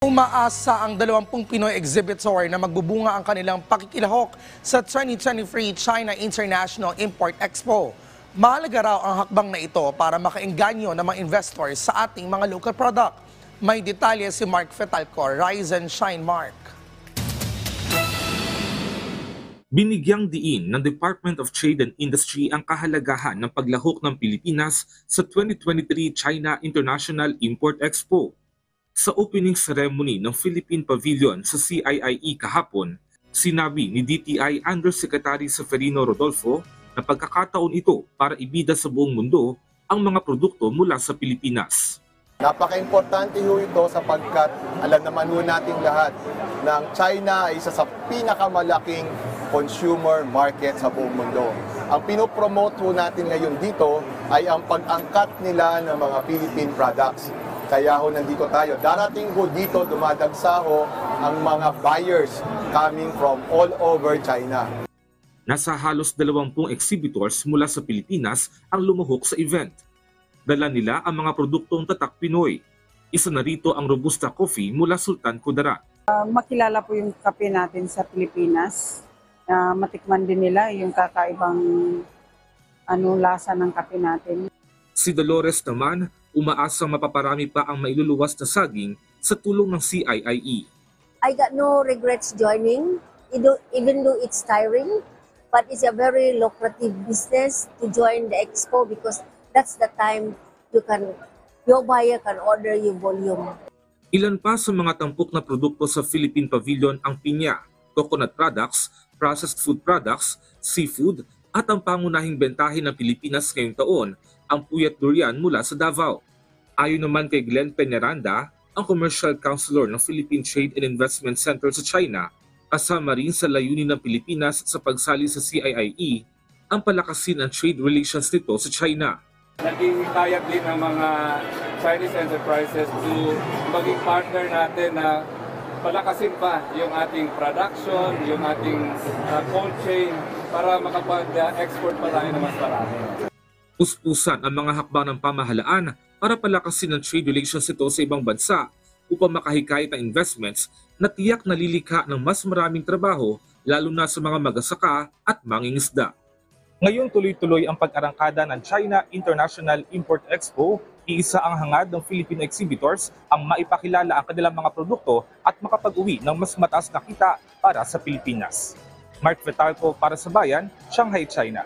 Umaasa ang 20 Pinoy exhibitor na magbubunga ang kanilang pakikilahok sa 2023 China International Import Expo. Mahalaga raw ang hakbang na ito para makaengganyo ng mga investors sa ating mga local product. May detalye si Mark Fetalco. Rise and shine, Mark. Binigyang diin ng Department of Trade and Industry ang kahalagahan ng paglahok ng Pilipinas sa 2023 China International Import Expo. Sa opening ceremony ng Philippine Pavilion sa CIIE kahapon, sinabi ni DTI Undersecretary Seferino Rodolfo na pagkakataon ito para ibida sa buong mundo ang mga produkto mula sa Pilipinas. Napaka-importante ho ito sapagkat alam naman ho nating lahat ng China ay isa sa pinakamalaking consumer market sa buong mundo. Ang pinopromote ho natin ngayon dito ay ang pag-angkat nila ng mga Philippine products. Kaya ho nandito tayo. Darating ho dito, dumadagsa ho ang mga buyers coming from all over China. Nasa halos 20 exhibitors mula sa Pilipinas ang lumuhok sa event. Dala nila ang mga produktong tatak Pinoy. Isa na rito ang Robusta Coffee mula Sultan Kudarat. Makilala po yung kape natin sa Pilipinas. Matikman din nila yung kakaibang lasa ng kape natin. Si Dolores naman, umaasang mapaparami pa ang mailuluwas na saging sa tulong ng CIIE. I got no regrets joining, even though it's tiring, but it's a very lucrative business to join the expo because that's the time your buyer can order your volume. Ilan pa sa mga tampok na produkto sa Philippine Pavilion ang pinya, coconut products, processed food products, seafood, at ang pangunahing bentahin ng Pilipinas ngayong taon, ang puyat durian mula sa Davao. Ayon naman kay Glenn Peñaranda, ang Commercial Counselor ng Philippine Trade and Investment Center sa China, kasama rin sa layunin ng Pilipinas sa pagsali sa CIIE, ang palakasin ang trade relations nito sa China. Naging kayag din ng mga Chinese enterprises to maging partner natin na palakasin pa yung ating production, yung ating cold chain para makapag-export pa tayo ng mas marami. Puspusan ang mga hakbang ng pamahalaan para palakasin ang trade relations nito sa ibang bansa upang makahikayat ng investments na tiyak na lilikha ng mas maraming trabaho lalo na sa mga magsasaka at mangingisda. Ngayon tuloy-tuloy ang pag-arangkada ng China International Import Expo. Iisa ang hangad ng Filipino exhibitors ang maipakilala ang kanilang mga produkto at makapag-uwi ng mas mataas na kita para sa Pilipinas. Mark Fetalco para sa Bayan, Shanghai, China.